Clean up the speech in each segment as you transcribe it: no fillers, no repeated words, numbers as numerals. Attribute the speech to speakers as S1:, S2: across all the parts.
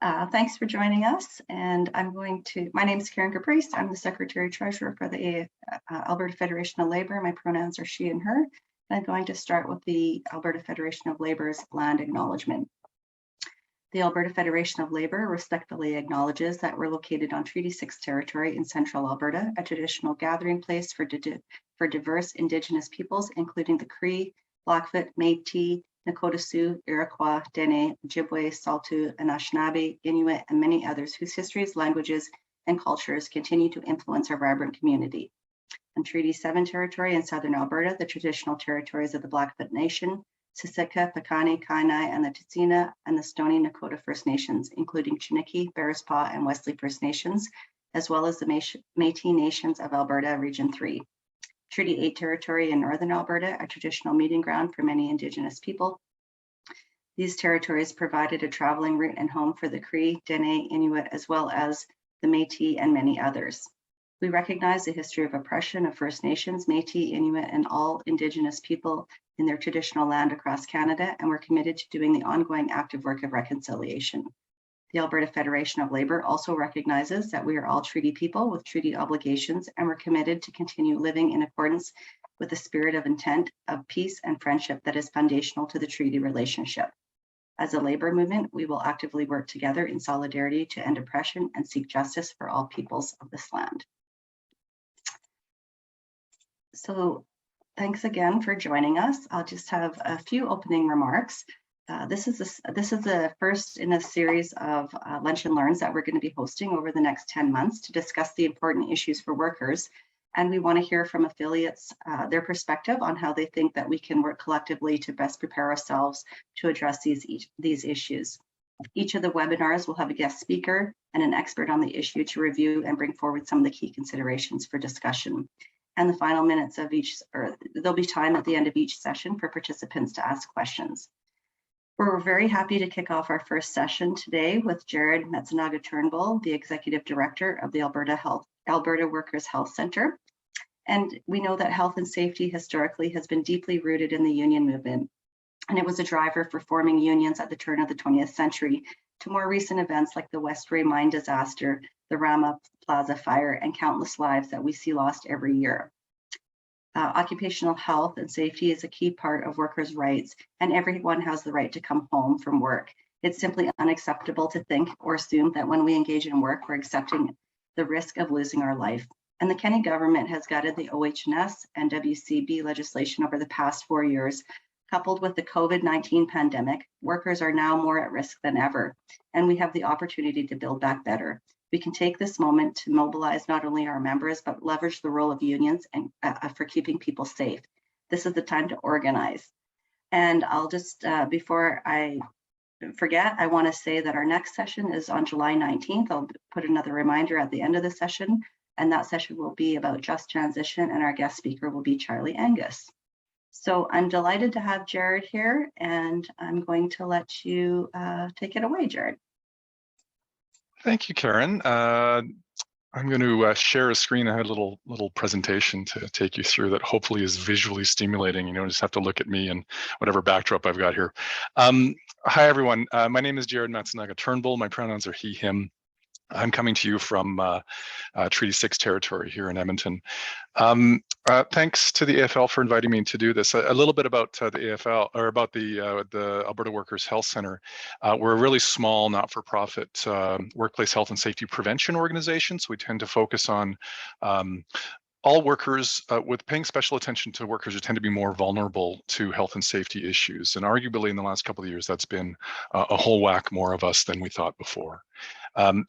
S1: Thanks for joining us. And my name is Karen Kuprys. I'm the Secretary-Treasurer for the Alberta Federation of Labour. My pronouns are she and her. And I'm going to start with the Alberta Federation of Labour's land acknowledgement. The Alberta Federation of Labour respectfully acknowledges that we're located on Treaty 6 territory in central Alberta, a traditional gathering place for diverse Indigenous peoples, including the Cree, Blackfoot, Métis, Nakota Sioux, Iroquois, Dene, Ojibwe, Saulteaux, Anishinaabe, Inuit, and many others whose histories, languages, and cultures continue to influence our vibrant community. On Treaty 7 territory in southern Alberta, the traditional territories of the Blackfoot Nation, Siksika, Piikani, Kainai, and the Tsuut'ina, and the Stoney Nakoda First Nations, including Chiniki, Bearspaw, and Wesley First Nations, as well as the Métis Nations of Alberta, Region 3. Treaty 8 territory in northern Alberta, a traditional meeting ground for many Indigenous people. These territories provided a traveling route and home for the Cree, Dene, Inuit, as well as the Métis and many others. We recognize the history of oppression of First Nations, Métis, Inuit, and all Indigenous people in their traditional land across Canada, and we're committed to doing the ongoing active work of reconciliation. The Alberta Federation of Labour also recognizes that we are all treaty people with treaty obligations, and we're committed to continue living in accordance with the spirit of intent of peace and friendship that is foundational to the treaty relationship. As a labour movement, we will actively work together in solidarity to end oppression and seek justice for all peoples of this land. So thanks again for joining us. I'll just have a few opening remarks. This is the first in a series of lunch and learns that we're going to be hosting over the next 10 months to discuss the important issues for workers. And we want to hear from affiliates, their perspective on how they think that we can work collectively to best prepare ourselves to address these issues. Each of the webinars will have a guest speaker and an expert on the issue to review and bring forward some of the key considerations for discussion. And the final minutes of there'll be time at the end of each session for participants to ask questions. We're very happy to kick off our first session today with Jared Matsunaga-Turnbull, the Executive Director of the Alberta Workers Health Centre. And we know that health and safety historically has been deeply rooted in the union movement, and it was a driver for forming unions at the turn of the 20th century to more recent events like the Westray mine disaster, the Rama Plaza fire, and countless lives that we see lost every year. Occupational health and safety is a key part of workers' rights, and everyone has the right to come home from work. It's simply unacceptable to think or assume that when we engage in work, we're accepting the risk of losing our life. And the Kenney government has guided the OHS and WCB legislation over the past 4 years. Coupled with the COVID-19 pandemic, workers are now more at risk than ever, and we have the opportunity to build back better. We can take this moment to mobilize not only our members, but leverage the role of unions and for keeping people safe. This is the time to organize. And I'll just, before I forget, I want to say that our next session is on July 19th. I'll put another reminder at the end of the session, and that session will be about just transition, and our guest speaker will be Charlie Angus. So I'm delighted to have Jared here, and I'm going to let you take it away, Jared.
S2: Thank you, Karen. I'm going to share a screen. I had a little presentation to take you through that hopefully is visually stimulating. You just have to look at me and whatever backdrop I've got here. Hi, everyone. My name is Jared Matsunaga-Turnbull. My pronouns are he, him. I'm coming to you from Treaty 6 territory here in Edmonton. Thanks to the AFL for inviting me to do this. A little bit about the AFL, or about the Alberta Workers Health Centre. We're a really small, not-for-profit workplace health and safety prevention organization, so we tend to focus on all workers, with paying special attention to workers who tend to be more vulnerable to health and safety issues. And arguably in the last couple of years, that's been a whole whack more of us than we thought before.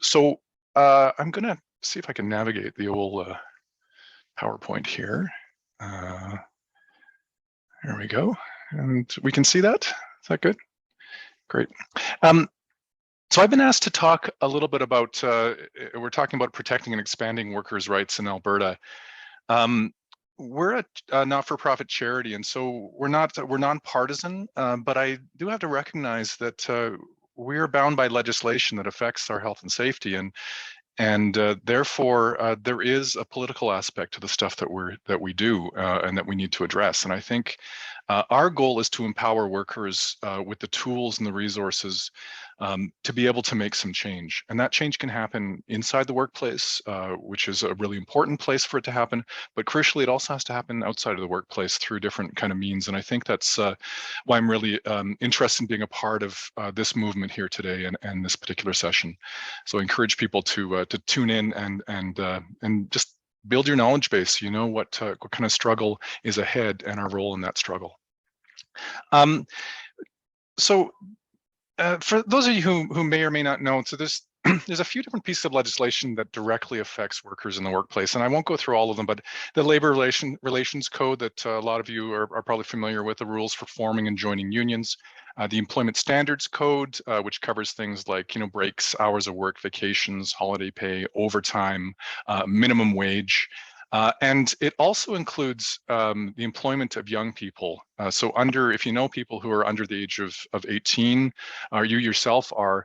S2: So I'm going to see if I can navigate the old PowerPoint here. There we go. And we can see that. Is that good? Great. So I've been asked to talk a little bit about, we're talking about protecting and expanding workers' rights in Alberta. We're a not-for-profit charity, and so we're nonpartisan, but I do have to recognize that we're bound by legislation that affects our health and safety, and therefore there is a political aspect to the stuff that we do and that we need to address. And I think Our goal is to empower workers with the tools and the resources to be able to make some change. And that change can happen inside the workplace, which is a really important place for it to happen. But crucially, it also has to happen outside of the workplace through different kind of means. And I think that's why I'm really interested in being a part of this movement here today and this particular session. So I encourage people to tune in and just build your knowledge base. You know what kind of struggle is ahead and our role in that struggle. So for those of you who may or may not know, so there's a few different pieces of legislation that directly affects workers in the workplace, and I won't go through all of them, but the Labor Relations Code that a lot of you are probably familiar with, the rules for forming and joining unions, the Employment Standards Code, which covers things like breaks, hours of work, vacations, holiday pay, overtime, minimum wage. And it also includes the employment of young people. So if you know people who are under the age of 18, or you yourself are,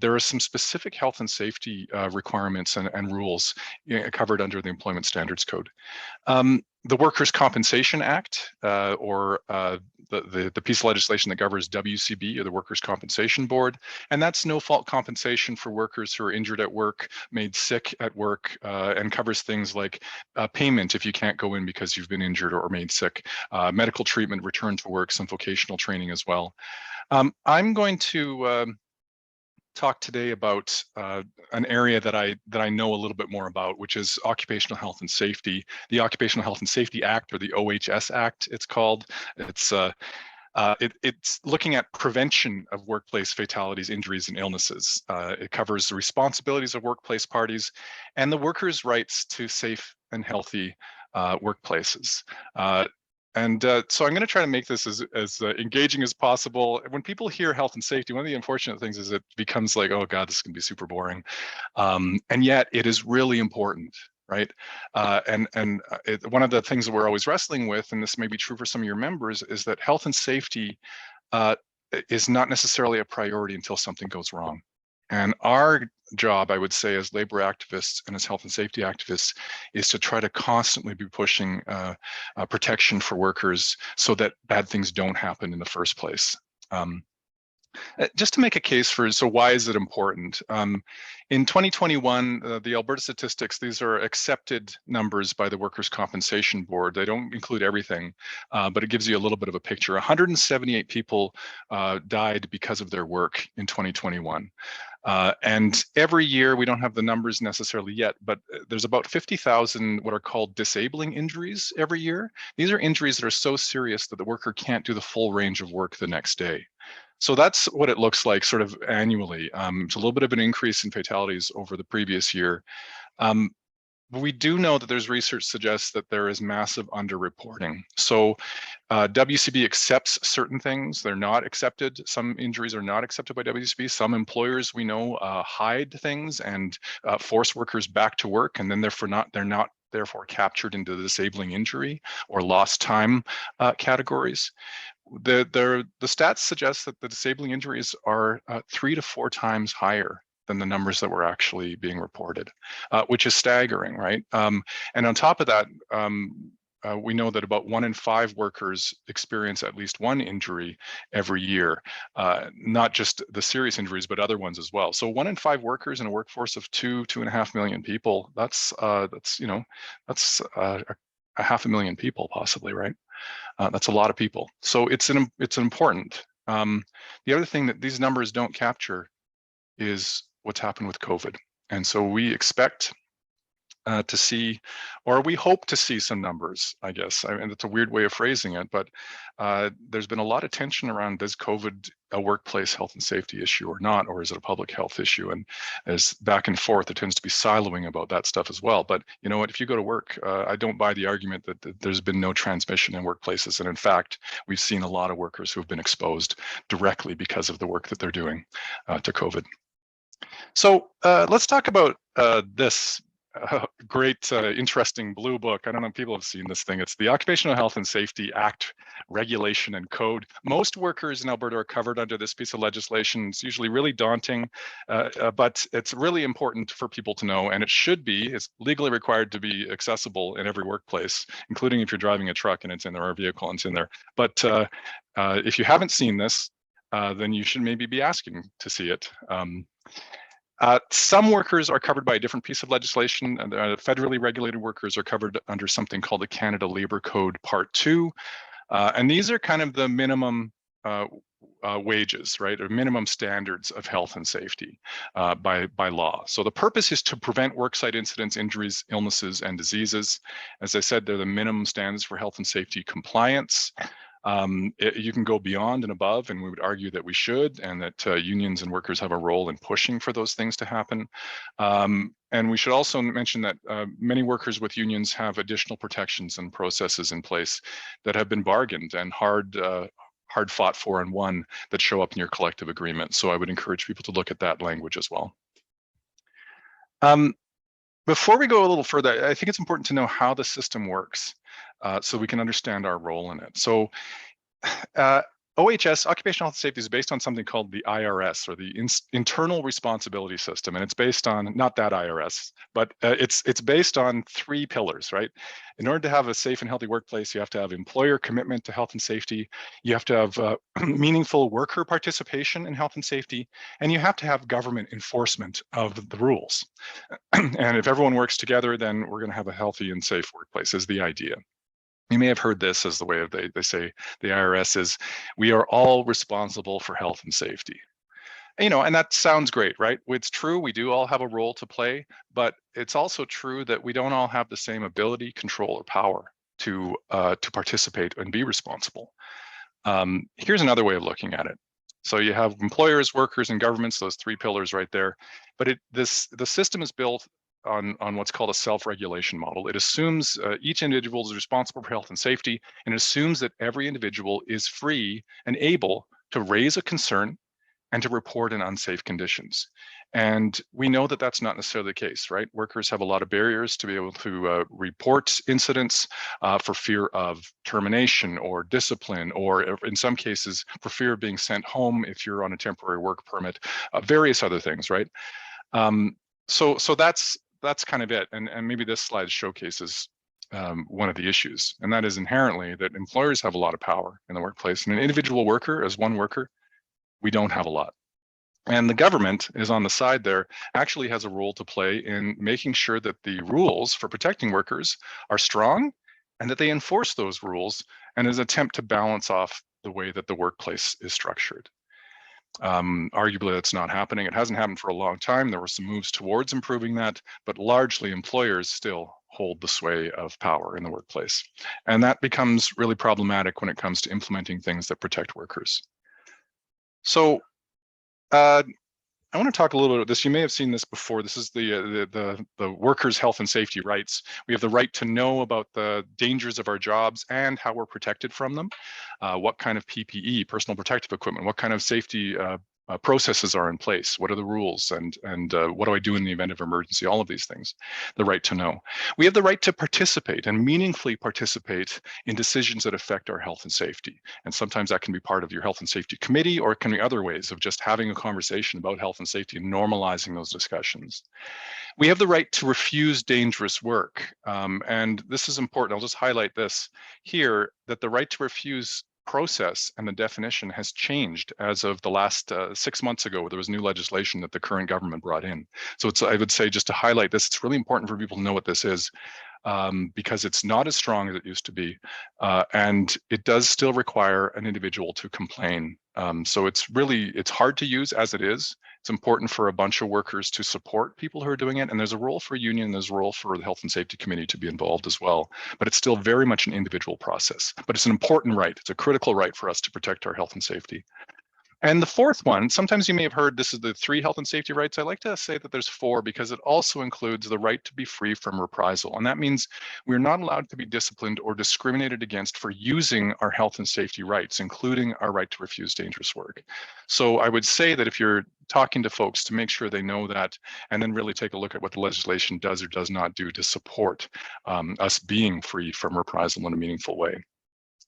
S2: there are some specific health and safety requirements and rules covered under the Employment Standards Code. The Workers' Compensation Act, or the piece of legislation that governs WCB, or the Workers' Compensation Board, and that's no-fault compensation for workers who are injured at work, made sick at work, and covers things like payment if you can't go in because you've been injured or made sick, medical treatment, return to work, some vocational training as well. I'm going to talk today about an area that I know a little bit more about, which is occupational health and safety. The Occupational Health and Safety Act, or the OHS Act, it's called. It's looking at prevention of workplace fatalities, injuries, and illnesses. It covers the responsibilities of workplace parties and the workers' rights to safe and healthy workplaces. So I'm going to try to make this as engaging as possible. When people hear health and safety, one of the unfortunate things is it becomes like, oh God, this is going to be super boring. And yet it is really important, right? One of the things that we're always wrestling with, and this may be true for some of your members, is that health and safety is not necessarily a priority until something goes wrong. And our job, I would say, as labor activists and as health and safety activists, is to try to constantly be pushing protection for workers so that bad things don't happen in the first place. Just to make a case so why is it important? In 2021, the Alberta statistics, these are accepted numbers by the Workers' Compensation Board. They don't include everything, but it gives you a little bit of a picture. 178 people died because of their work in 2021. And every year, we don't have the numbers necessarily yet, but there's about 50,000 what are called disabling injuries every year. These are injuries that are so serious that the worker can't do the full range of work the next day. So that's what it looks like sort of annually. It's a little bit of an increase in fatalities over the previous year. But we do know that there's research suggests that there is massive underreporting. So WCB accepts certain things. They're not accepted. Some injuries are not accepted by WCB. Some employers, we know, hide things and force workers back to work, and then they're not therefore captured into the disabling injury or lost time categories. The stats suggest that the disabling injuries are 3 to 4 times higher than the numbers that were actually being reported, which is staggering, right? And on top of that, we know that about 1 in 5 workers experience at least one injury every year, not just the serious injuries, but other ones as well. So 1 in 5 workers in a workforce of 2.5 million people, that's 500,000 people possibly, right? That's a lot of people. So it's important. The other thing that these numbers don't capture is what's happened with COVID. And so we expect to see, or we hope to see some numbers, I guess. And it's a weird way of phrasing it, but there's been a lot of tension around, is COVID a workplace health and safety issue or not, or is it a public health issue? And as back and forth, there tends to be siloing about that stuff as well. But you know what, if you go to work, I don't buy the argument that there's been no transmission in workplaces. And in fact, we've seen a lot of workers who have been exposed directly because of the work that they're doing to COVID. So let's talk about this. great, interesting blue book. I don't know if people have seen this thing. It's the Occupational Health and Safety Act, Regulation and Code. Most workers in Alberta are covered under this piece of legislation. It's usually really daunting, but it's really important for people to know, and it should be. It's legally required to be accessible in every workplace, including if you're driving a truck and it's in there, or a vehicle and it's in there. But if you haven't seen this, then you should maybe be asking to see it. Some workers are covered by a different piece of legislation. Federally regulated workers are covered under something called the Canada Labour Code Part 2. And these are kind of the minimum wages, right, or minimum standards of health and safety by law. So the purpose is to prevent worksite incidents, injuries, illnesses, and diseases. As I said, they're the minimum standards for health and safety compliance. You can go beyond and above, and we would argue that we should, and that unions and workers have a role in pushing for those things to happen. And we should also mention that many workers with unions have additional protections and processes in place that have been bargained and hard fought for and won, that show up in your collective agreement. So I would encourage people to look at that language as well. Before we go a little further, I think it's important to know how the system works, so we can understand our role in it. So OHS, Occupational Health and Safety, is based on something called the IRS, or the Internal Responsibility System. And it's based on, not that IRS, but it's based on 3 pillars, right? In order to have a safe and healthy workplace, you have to have employer commitment to health and safety. You have to have meaningful worker participation in health and safety. And you have to have government enforcement of the rules. And if everyone works together, then we're going to have a healthy and safe workplace, is the idea. You may have heard this as the way of they say the IRS is, we are all responsible for health and safety. You know, and that sounds great, right? It's true, we do all have a role to play, but it's also true that we don't all have the same ability, control, or power to participate and be responsible. Here's another way of looking at it. So you have employers, workers, and governments, those 3 pillars right there. But the system is built on what's called a self-regulation model. It assumes each individual is responsible for health and safety, and it assumes that every individual is free and able to raise a concern and to report in unsafe conditions. And we know that that's not necessarily the case, right? Workers have a lot of barriers to be able to report incidents for fear of termination or discipline, or in some cases, for fear of being sent home if you're on a temporary work permit, various other things, right? So that's kind of it. And maybe this slide showcases one of the issues, and that is inherently that employers have a lot of power in the workplace, and an individual worker, as one worker, we don't have a lot. And the government is on the side there, actually has a role to play in making sure that the rules for protecting workers are strong, and that they enforce those rules, and as an attempt to balance off the way that the workplace is structured. Arguably, that's not happening. It hasn't happened for a long time. There were some moves towards improving that, but largely employers still hold the sway of power in the workplace. And that becomes really problematic when it comes to implementing things that protect workers. So I want to talk a little bit about this. You may have seen this before. This is the workers' health and safety rights. We have the right to know about the dangers of our jobs and how we're protected from them. What kind of PPE, personal protective equipment, what kind of safety processes are in place? What are the rules? And what do I do in the event of emergency? All of these things, the right to know. We have the right to participate and meaningfully participate in decisions that affect our health and safety. And sometimes that can be part of your health and safety committee, or it can be other ways of just having a conversation about health and safety and normalizing those discussions. We have the right to refuse dangerous work. And this is important. I'll just highlight this here, that the right to refuse process and the definition has changed as of the last 6 months ago. There was new legislation that the current government brought in. So I would say, just to highlight this, it's really important for people to know what this is, because it's not as strong as it used to be. And it does still require an individual to complain. So it's hard to use as it is. It's important for a bunch of workers to support people who are doing it. And there's a role for a union, there's a role for the health and safety committee to be involved as well. But it's still very much an individual process. But it's an important right. It's a critical right for us to protect our health and safety. And the fourth one, sometimes you may have heard this is the 3 health and safety rights. I like to say that there's 4 because it also includes the right to be free from reprisal. And that means we're not allowed to be disciplined or discriminated against for using our health and safety rights, including our right to refuse dangerous work. So I would say that if you're talking to folks, to make sure they know that, and then really take a look at what the legislation does or does not do to support us being free from reprisal in a meaningful way.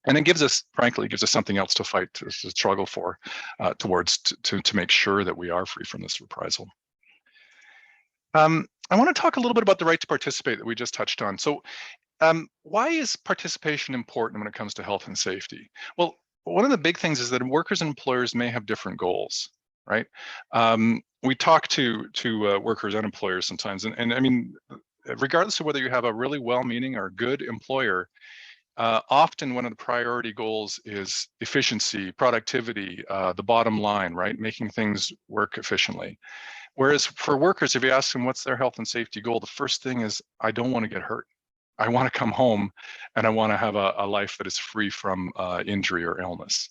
S2: And it gives us, frankly, gives us something else to fight, to struggle for, towards to make sure that we are free from this reprisal. I want to talk a little bit about the right to participate that we just touched on. So why is participation important when it comes to health and safety? Well, one of the big things is that workers and employers may have different goals, right? We talk to workers and employers sometimes, and I mean, regardless of whether you have a really well-meaning or good employer, often one of the priority goals is efficiency, productivity, the bottom line, right? Making things work efficiently. Whereas for workers, if you ask them what's their health and safety goal, the first thing is, I don't want to get hurt. I want to come home and I want to have a life that is free from injury or illness.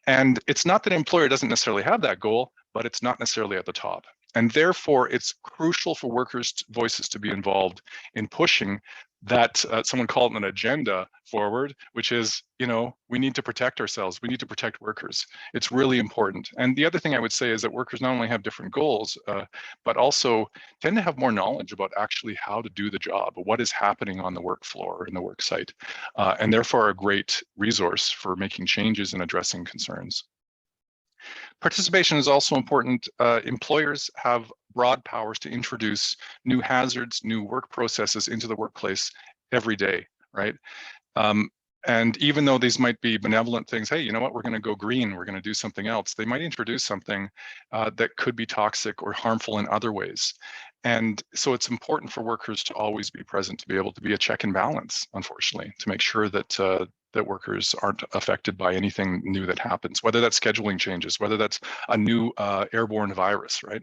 S2: And it's not that an employer doesn't necessarily have that goal, but it's not necessarily at the top. And therefore, it's crucial for workers' voices to be involved in pushing that, someone called it an agenda forward, which is, you know, we need to protect ourselves. We need to protect workers. It's really important. And the other thing I would say is that workers not only have different goals, but also tend to have more knowledge about actually how to do the job, what is happening on the work floor and the work site, and therefore are a great resource for making changes and addressing concerns. Participation is also important. Employers have broad powers to introduce new hazards, new work processes into the workplace every day, right? And even though these might be benevolent things, hey, you know what, we're going to go green, we're going to do something else, they might introduce something that could be toxic or harmful in other ways. And so it's important for workers to always be present, to be able to be a check and balance, unfortunately, to make sure that that workers aren't affected by anything new that happens, whether that's scheduling changes, whether that's a new airborne virus, right?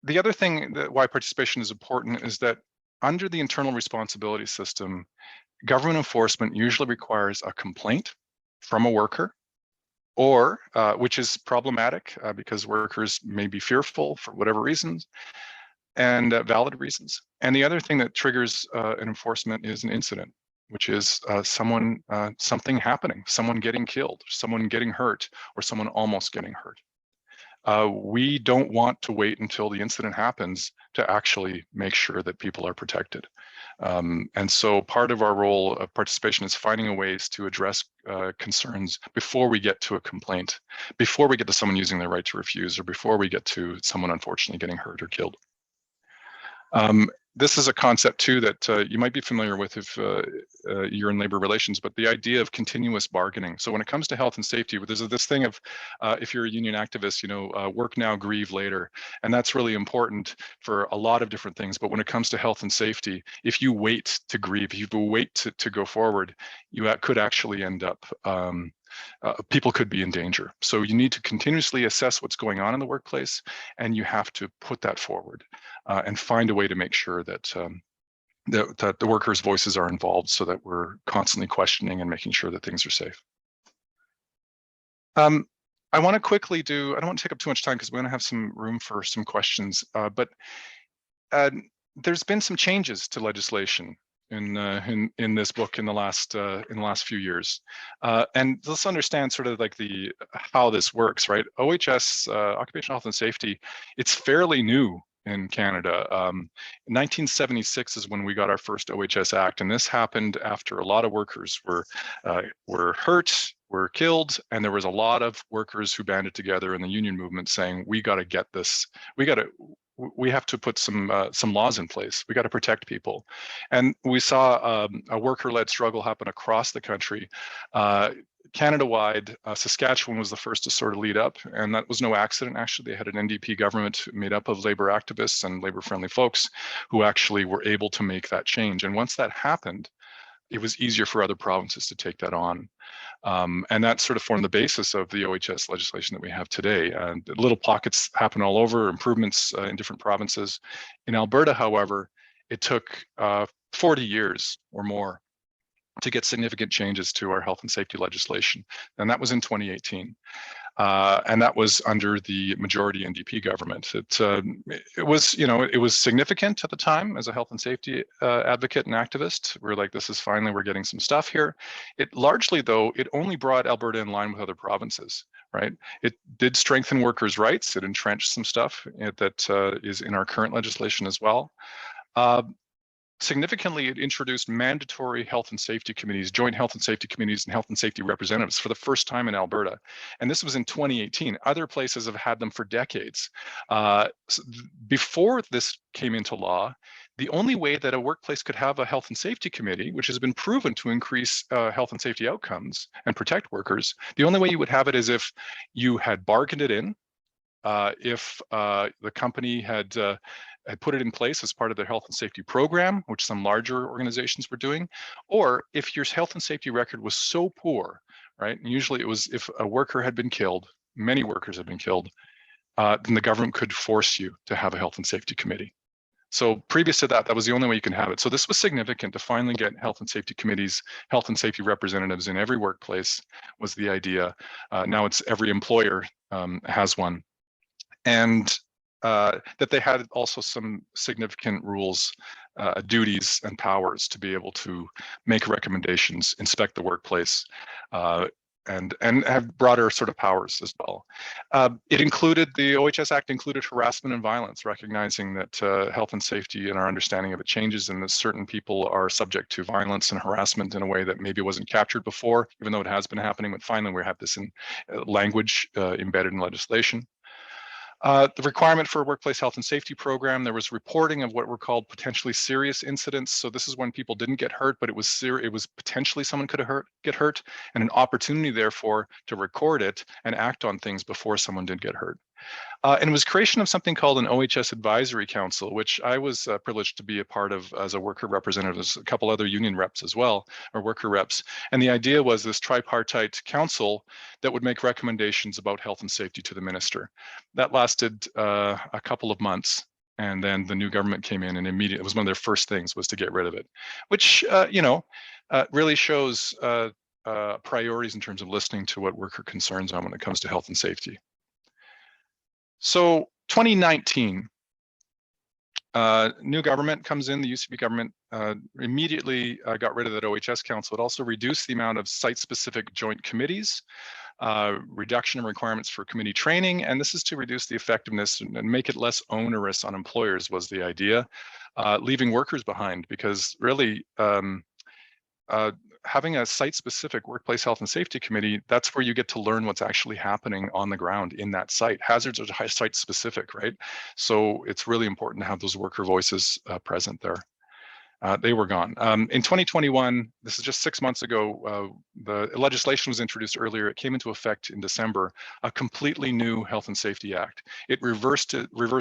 S2: The other thing that why participation is important is that under the internal responsibility system, government enforcement usually requires a complaint from a worker, or which is problematic because workers may be fearful for whatever reasons, and valid reasons. And the other thing that triggers an enforcement is an incident, which is something happening, someone getting killed, someone getting hurt, or someone almost getting hurt. We don't want to wait until the incident happens to actually make sure that people are protected. And so part of our role of participation is finding ways to address concerns before we get to a complaint, before we get to someone using their right to refuse, or before we get to someone unfortunately getting hurt or killed. This is a concept too that you might be familiar with if you're in labor relations, but the idea of continuous bargaining. So when it comes to health and safety, there's this thing of if you're a union activist, you know, work now, grieve later. And that's really important for a lot of different things. But when it comes to health and safety, if you wait to grieve, if you wait to go forward, you could actually end up people could be in danger. So you need to continuously assess what's going on in the workplace, and you have to put that forward and find a way to make sure that that the workers' voices are involved, so that we're constantly questioning and making sure that things are safe. I want to quickly do, I don't want to take up too much time because we're going to have some room for some questions, but there's been some changes to legislation in this book in the last few years, and let's understand sort of like how this works, right? OHS, Occupational Health and Safety, it's fairly new in Canada. 1976 is when we got our first OHS Act, and this happened after a lot of workers were hurt, were killed, and there was a lot of workers who banded together in the union movement saying, we got to get this, we have to put some laws in place. We got to protect people. And we saw a worker-led struggle happen across the country. Canada-wide, Saskatchewan was the first to sort of lead up, and that was no accident. Actually, they had an NDP government made up of labor activists and labor-friendly folks who actually were able to make that change. And once that happened, it was easier for other provinces to take that on. And that sort of formed the basis of the OHS legislation that we have today. And little pockets happen all over, improvements in different provinces. In Alberta, however, it took 40 years or more to get significant changes to our health and safety legislation. And that was in 2018. And that was under the majority NDP government. It was, it was significant at the time as a health and safety advocate and activist. We're like, this is finally, we're getting some stuff here. It largely, though, it only brought Alberta in line with other provinces, right? It did strengthen workers' rights. It entrenched some stuff that is in our current legislation as well. Significantly, it introduced mandatory health and safety committees, joint health and safety committees, and health and safety representatives for the first time in Alberta. And this was in 2018. Other places have had them for decades. Before this came into law, the only way that a workplace could have a health and safety committee, which has been proven to increase health and safety outcomes and protect workers, the only way you would have it is if you had bargained it in, if the company had put it in place as part of their health and safety program, which some larger organizations were doing, or if your health and safety record was so poor, right? And usually it was if a worker had been killed, many workers had been killed, then the government could force you to have a health and safety committee. So previous to that, that was the only way you can have it. So this was significant to finally get health and safety committees, health and safety representatives in every workplace was the idea. Now it's every employer has one. And that they had also some significant rules, duties, and powers to be able to make recommendations, inspect the workplace, and have broader sort of powers as well. It included, the OHS Act included harassment and violence, recognizing that health and safety and our understanding of it changes, and that certain people are subject to violence and harassment in a way that maybe wasn't captured before, even though it has been happening. But finally, we have this in language embedded in legislation. The requirement for a workplace health and safety program, there was reporting of what were called potentially serious incidents. So this is when people didn't get hurt, but it was potentially someone could get hurt, and an opportunity, therefore, to record it and act on things before someone did get hurt. And it was creation of something called an OHS Advisory Council, which I was privileged to be a part of as a worker representative, as a couple other union reps as well, or worker reps. And the idea was this tripartite council that would make recommendations about health and safety to the minister. That lasted a couple of months. And then the new government came in, and immediately, it was one of their first things was to get rid of it, which, really shows priorities in terms of listening to what worker concerns are when it comes to health and safety. So 2019, new government comes in, the UCP government immediately got rid of that OHS council. It also reduced the amount of site-specific joint committees, reduction in requirements for committee training, and this is to reduce the effectiveness and make it less onerous on employers was the idea, leaving workers behind, because really, having a site-specific workplace health and safety committee, that's where you get to learn what's actually happening on the ground in that site. Hazards are site-specific, right? So it's really important to have those worker voices present there. They were gone. In 2021, this is just 6 months ago, the legislation was introduced earlier. It came into effect in December, a completely new Health and Safety Act. It reversed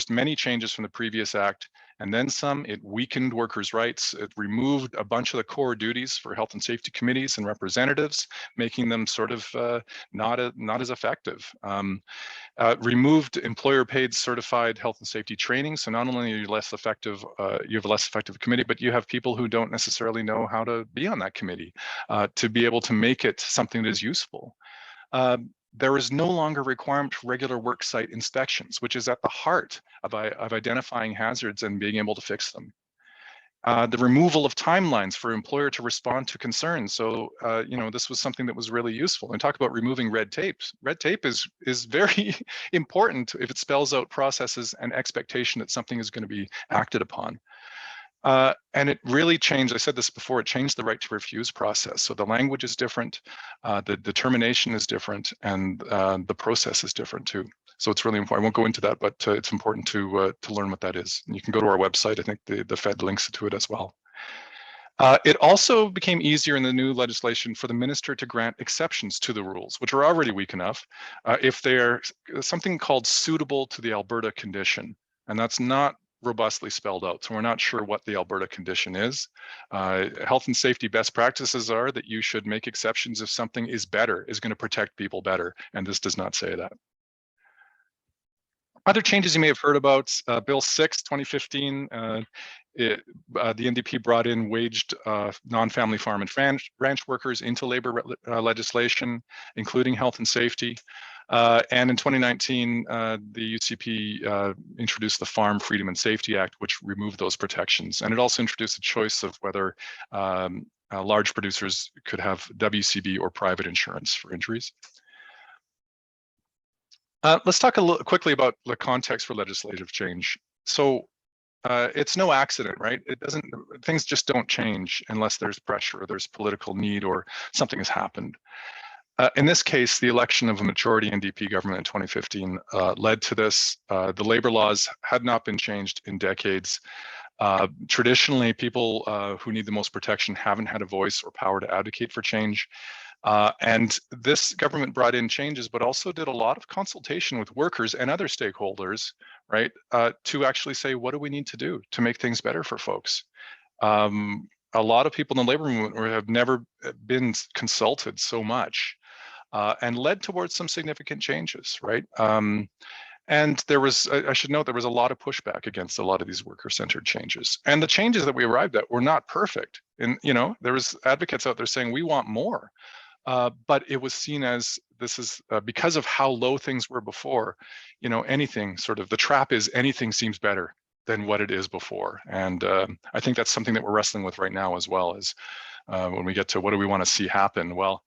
S2: many changes from the previous act, and then some. It weakened workers' rights. It removed a bunch of the core duties for health and safety committees and representatives, making them sort of not as effective. Removed employer-paid certified health and safety training. So not only are you less effective, you have a less effective committee, but you have people who don't necessarily know how to be on that committee to be able to make it something that is useful. There is no longer requirement for regular work site inspections, which is at the heart of identifying hazards and being able to fix them. The removal of timelines for employer to respond to concerns. So, this was something that was really useful. And talk about removing red tape. Red tape is very important if it spells out processes and expectation that something is going to be acted upon. And it really changed, I said this before, it changed the right to refuse process. So the language is different, the determination is different, and the process is different too. So it's really important. I won't go into that, but it's important to learn what that is. And you can go to our website. I think the Fed links to it as well. It also became easier in the new legislation for the minister to grant exceptions to the rules, which are already weak enough, if they're something called suitable to the Alberta condition. And that's not robustly spelled out. So we're not sure what the Alberta condition is. Health and safety best practices are that you should make exceptions if something is better, is going to protect people better. And this does not say that. Other changes you may have heard about, Bill 6, 2015, the NDP brought in waged non-family farm and ranch workers into labor legislation, including health and safety. And in 2019, the UCP introduced the Farm Freedom and Safety Act, which removed those protections. And it also introduced a choice of whether large producers could have WCB or private insurance for injuries. Let's talk quickly about the context for legislative change. So it's no accident, right? Things just don't change unless there's pressure or there's political need or something has happened. In this case, the election of a majority NDP government in 2015 led to this. The labor laws had not been changed in decades. Traditionally, people who need the most protection haven't had a voice or power to advocate for change. And this government brought in changes, but also did a lot of consultation with workers and other stakeholders, right, to actually say, what do we need to do to make things better for folks? A lot of people in the labor movement have never been consulted so much, and led towards some significant changes, right? And there was, I should note, there was a lot of pushback against a lot of these worker-centered changes. And the changes that we arrived at were not perfect. And, there was advocates out there saying, we want more. But it was seen as, this is because of how low things were before, anything sort of, the trap is anything seems better than what it is before. And I think that's something that we're wrestling with right now as well, as when we get to what do we want to see happen? Well,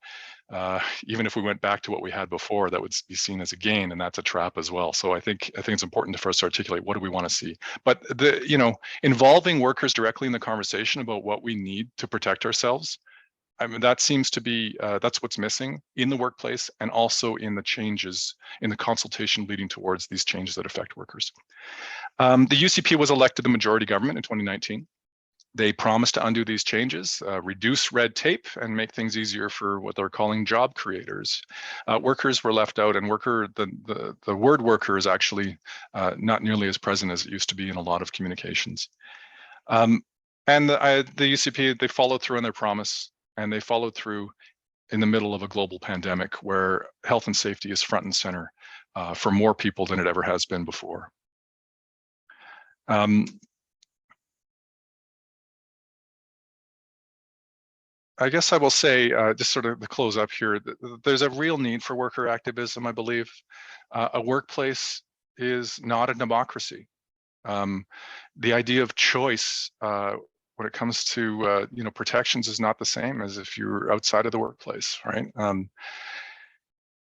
S2: even if we went back to what we had before, that would be seen as a gain, and that's a trap as well. So I think it's important for us to articulate, what do we want to see? But involving workers directly in the conversation about what we need to protect ourselves, I mean, that seems to be, that's what's missing in the workplace, and also in the changes in the consultation leading towards these changes that affect workers. The UCP was elected the majority government in 2019. They promised to undo these changes, reduce red tape, and make things easier for what they're calling job creators. Workers were left out, and the word worker is actually not nearly as present as it used to be in a lot of communications. And the UCP, they followed through on their promise, and they followed through in the middle of a global pandemic where health and safety is front and center for more people than it ever has been before. I guess I will say, just sort of to close up here, there's a real need for worker activism, I believe. A workplace is not a democracy. The idea of choice when it comes to protections is not the same as if you're outside of the workplace, right?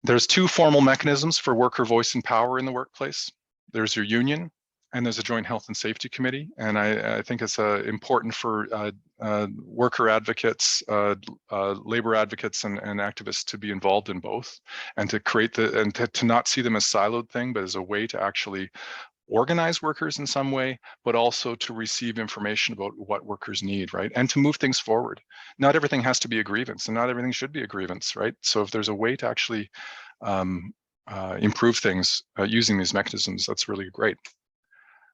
S2: There's two formal mechanisms for worker voice and power in the workplace. There's your union, and there's a joint health and safety committee. And I think it's important for worker advocates, labor advocates, and activists to be involved in both, and to create to not see them as siloed thing, but as a way to actually organize workers in some way, but also to receive information about what workers need, right? And to move things forward. Not everything has to be a grievance, and not everything should be a grievance, right? So if there's a way to actually improve things using these mechanisms, that's really great.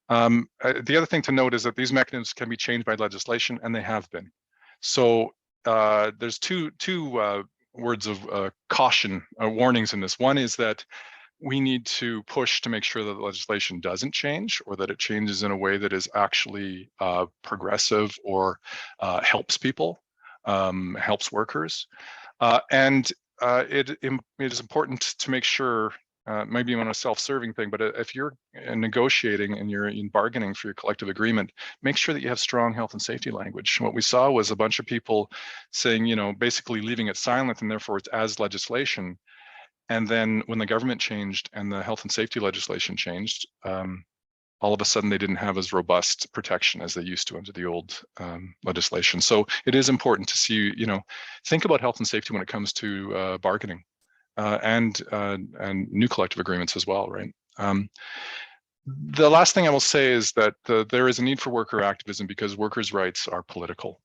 S2: The other thing to note is that these mechanisms can be changed by legislation, and they have been. So there's two words of caution, warnings in this. One is that we need to push to make sure that the legislation doesn't change, or that it changes in a way that is actually progressive or helps people, helps workers. And it is important to make sure, maybe even a self-serving thing, but if you're negotiating and you're in bargaining for your collective agreement, make sure that you have strong health and safety language. What we saw was a bunch of people saying, basically leaving it silent, and therefore it's as legislation. And then when the government changed and the health and safety legislation changed, all of a sudden they didn't have as robust protection as they used to under the old legislation. So it is important to see, think about health and safety when it comes to bargaining and new collective agreements as well, right? The last thing I will say is that there is a need for worker activism because workers' rights are political.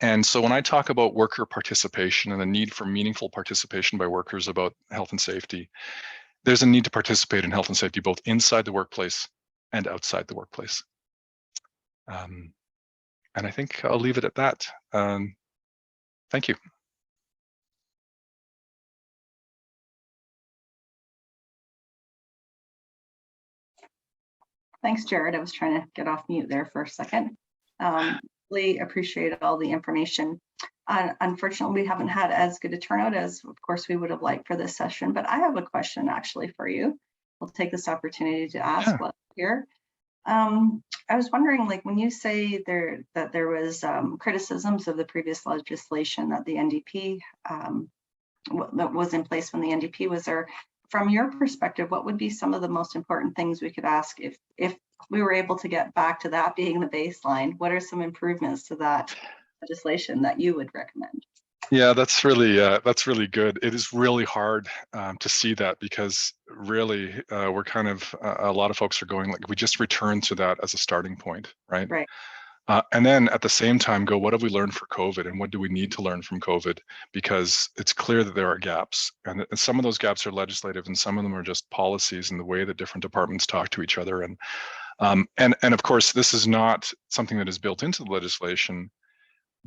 S2: And so when I talk about worker participation and the need for meaningful participation by workers about health and safety, there's a need to participate in health and safety both inside the workplace and outside the workplace. And I think I'll leave it at that. Thank you.
S1: Thanks, Jared. I was trying to get off mute there for a second. Really appreciate all the information. Unfortunately, we haven't had as good a turnout as, of course, we would have liked for this session, but I have a question actually for you. I'll take this opportunity to ask while here. I was wondering, like, when you say that there was criticisms of the previous legislation that the NDP that was in place when the NDP was there, from your perspective, what would be some of the most important things we could ask if we were able to get back to that being the baseline? What are some improvements to that legislation that you would recommend?
S2: Yeah, that's really good. It is really hard to see that, because really we're kind of a lot of folks are going like, we just return to that as a starting point, right?
S1: Right.
S2: And then at the same time go, what have we learned for COVID, and what do we need to learn from COVID? Because it's clear that there are gaps, and some of those gaps are legislative, and some of them are just policies and the way that different departments talk to each other. And of course, this is not something that is built into the legislation,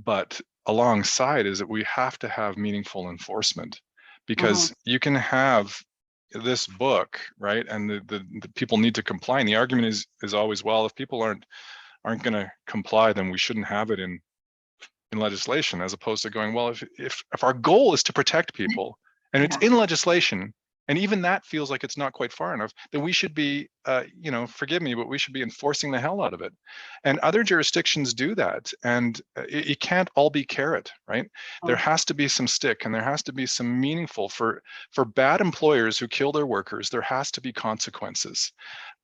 S2: but alongside is that we have to have meaningful enforcement, because you can have this book, right, and the people need to comply. And the argument is always, well, if people aren't going to comply, then we shouldn't have it in legislation, as opposed to going, well, if our goal is to protect people and it's in legislation, and even that feels like it's not quite far enough, then we should be, forgive me, but we should be enforcing the hell out of it. And other jurisdictions do that, and it can't all be carrot, right? There has to be some stick, and there has to be some meaningful for bad employers who kill their workers. There has to be consequences,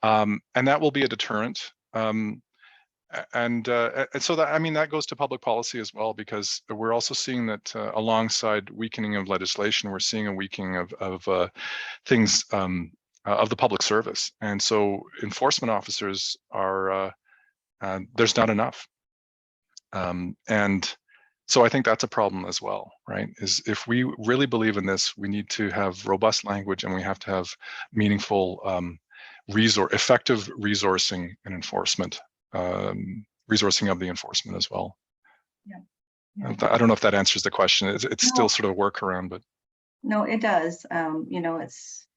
S2: and that will be a deterrent. And so that, I mean, that goes to public policy as well, because we're also seeing that alongside weakening of legislation, we're seeing a weakening of things of the public service. And so enforcement officers are, there's not enough. And so I think that's a problem as well, right? Is if we really believe in this, we need to have robust language, and we have to have meaningful effective resourcing and enforcement. Resourcing of the enforcement as well. I don't know if that answers the question. It's still sort of a workaround, but
S1: no, it does. It's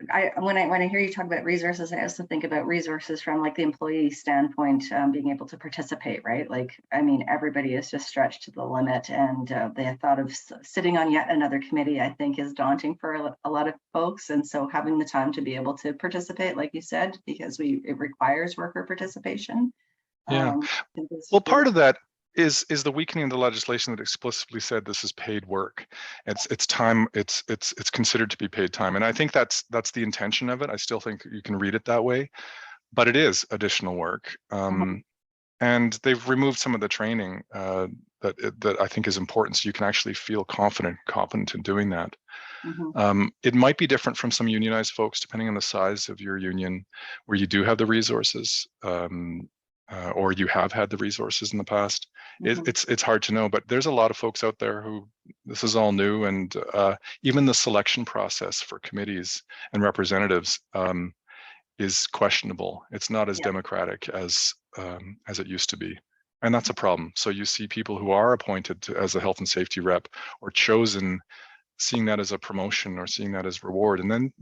S1: when I hear you talk about resources, I also think about resources from like the employee standpoint, being able to participate, right? Like, I mean, everybody is just stretched to the limit, and the thought of sitting on yet another committee, I think, is daunting for a lot of folks. And so having the time to be able to participate, like you said, because it requires worker participation.
S2: Yeah. Well, part of that is the weakening of the legislation that explicitly said this is paid work. It's time. It's considered to be paid time, and I think that's the intention of it. I still think you can read it that way, but it is additional work. And they've removed some of the training that I think is important, so you can actually feel confident, competent in doing that. It might be different from some unionized folks, depending on the size of your union, where you do have the resources. Or you have had the resources in the past. It's hard to know, but there's a lot of folks out there who this is all new, and even the selection process for committees and representatives is questionable. It's not as democratic as it used to be, and that's a problem. So you see people who are appointed as a health and safety rep or chosen, seeing that as a promotion or seeing that as reward, and then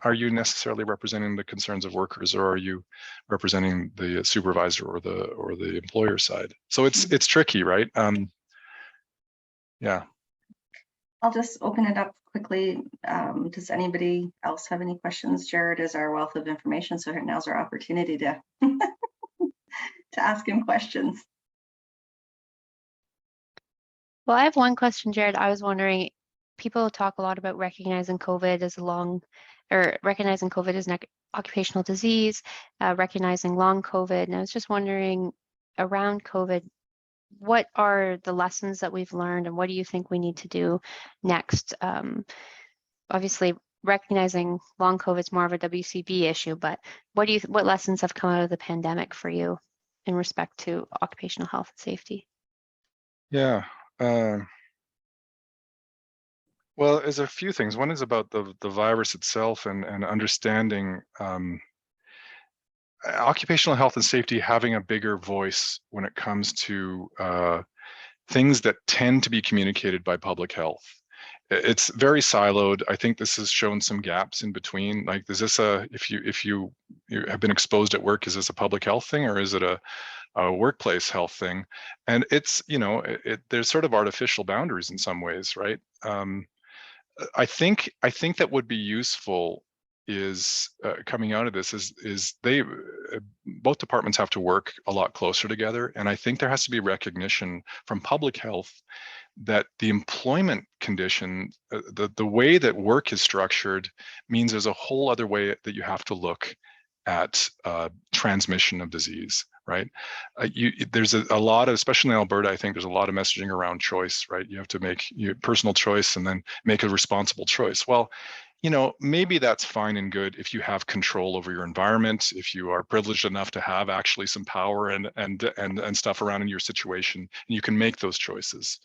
S2: are you necessarily representing the concerns of workers, or are you representing the supervisor or the employer side? So it's tricky, right? Yeah.
S1: I'll just open it up quickly. Does anybody else have any questions? Jared is our wealth of information, so now's our opportunity to to ask him questions.
S3: Well, I have one question, Jared. I was wondering, people talk a lot about recognizing COVID as recognizing COVID as an occupational disease, recognizing long COVID. And I was just wondering, around COVID, what are the lessons that we've learned, and what do you think we need to do next? Obviously, recognizing long COVID is more of a WCB issue, but what lessons have come out of the pandemic for you in respect to occupational health and safety?
S2: Yeah. Well, there's a few things. One is about the virus itself and understanding occupational health and safety having a bigger voice when it comes to things that tend to be communicated by public health. it's very siloed. I think this has shown some gaps in between. Like, is this if you have been exposed at work, is this a public health thing, or is it a workplace health thing? And it's, there's sort of artificial boundaries in some ways, right? I think that would be useful is coming out of this is they both departments have to work a lot closer together, and I think there has to be recognition from public health that the employment condition, the way that work is structured, means there's a whole other way that you have to look at transmission of disease, right? There's a lot of, especially in Alberta, I think there's a lot of messaging around choice, right? You have to make your personal choice and then make a responsible choice. Well, maybe that's fine and good if you have control over your environment, if you are privileged enough to have actually some power and stuff around in your situation, and you can make those choices.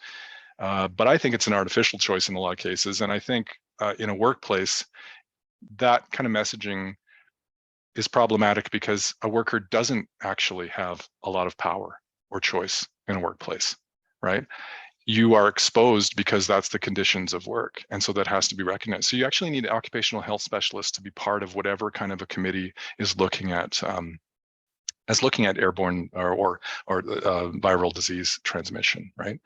S2: But I think it's an artificial choice in a lot of cases. And I think in a workplace, that kind of messaging is problematic because a worker doesn't actually have a lot of power or choice in a workplace, right? You are exposed because that's the conditions of work. And so that has to be recognized. So you actually need occupational health specialists to be part of whatever kind of a committee is looking at airborne or viral disease transmission, right?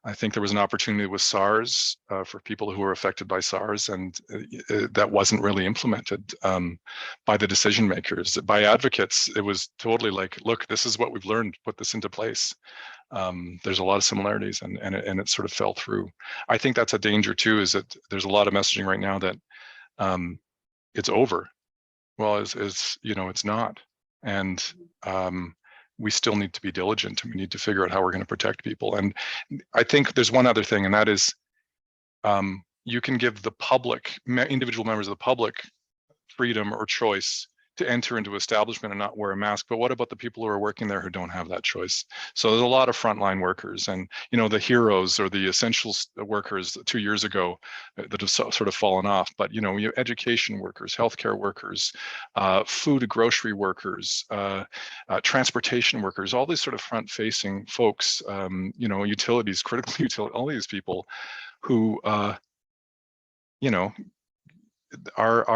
S2: I think there was an opportunity with SARS for people who were affected by SARS, and that wasn't really implemented by the decision makers. By advocates, it was totally like, look, this is what we've learned, put this into place. There's a lot of similarities, and it sort of fell through. I think that's a danger too, is that there's a lot of messaging right now that it's over. Well, it's not. And we still need to be diligent, and we need to figure out how we're going to protect people. And I think there's one other thing, and that is you can give the public, individual members of the public, freedom or choice to enter into establishment and not wear a mask. But what about the people who are working there who don't have that choice? So there's a lot of frontline workers, and the heroes or the essential workers 2 years ago that have sort of fallen off. But education workers, healthcare workers, food, grocery workers, transportation workers, all these sort of front-facing folks, utilities, critical utility, all these people who are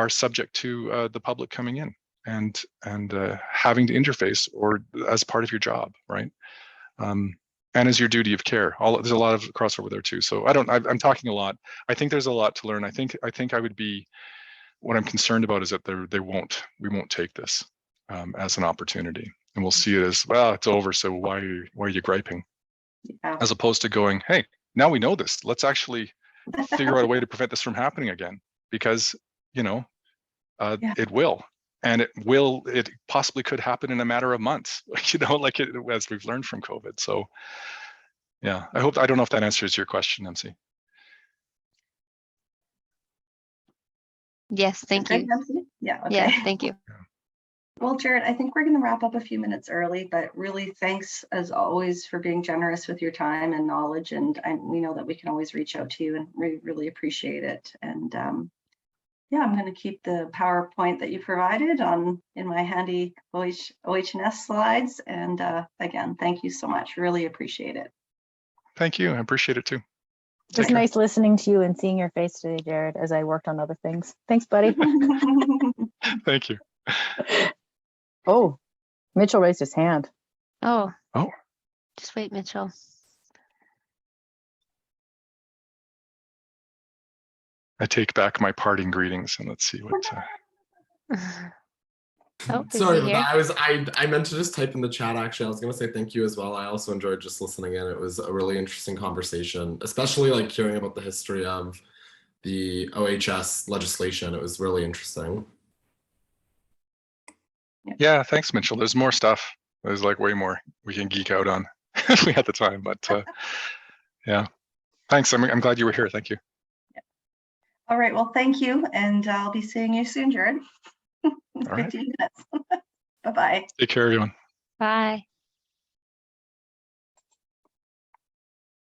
S2: subject to the public coming in and having to interface or as part of your job, right? And as your duty of care. There's a lot of crossover there too. So I'm talking a lot. I think there's a lot to learn. I think I would be, what I'm concerned about is that we won't take this as an opportunity, and we'll see it as, well, it's over, so why are you griping? Yeah. As opposed to going, hey, now we know this. Let's actually figure out a way to prevent this from happening again, because it will. And it possibly could happen in a matter of months, as we've learned from COVID. So yeah, I don't know if that answers your question, MC.
S3: Yes, thank you.
S1: Yeah, okay.
S3: Yeah, thank you.
S1: Well, Jared, I think we're going to wrap up a few minutes early, but really thanks as always for being generous with your time and knowledge. And we know that we can always reach out to you, and we really appreciate it. And yeah, I'm going to keep the PowerPoint that you provided in my handy OHS slides. And again, thank you so much. Really appreciate it.
S2: Thank you. I appreciate it too.
S4: It was nice listening to you and seeing your face today, Jared, as I worked on other things. Thanks, buddy.
S2: Thank you.
S4: Oh, Mitchell raised his hand.
S3: Oh. Just wait, Mitchell.
S2: I take back my parting greetings, and let's see what.
S5: Sorry about that. I meant to just type in the chat. Actually, I was going to say thank you as well. I also enjoyed just listening in. It was a really interesting conversation, especially like hearing about the history of the OHS legislation. It was really interesting.
S2: Yeah, thanks, Mitchell. There's more stuff. There's like way more we can geek out on if we had the time. But yeah, thanks. I'm glad you were here. Thank you.
S1: All right. Well, thank you. And I'll be seeing you soon, Jared. 15 minutes. Bye-bye.
S2: Take care, everyone.
S3: Bye.